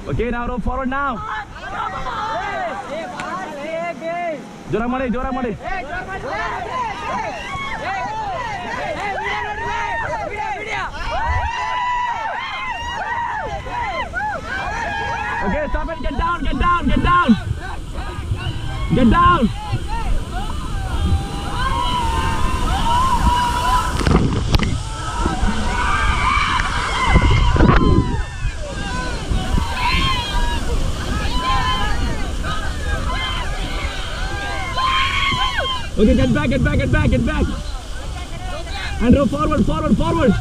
Okay, now row forward now. Jora made, jora made. Okay, stop it. Get down, get down, get down. Get down. Okay, get back, get back, get back, get back. And row forward, forward, forward.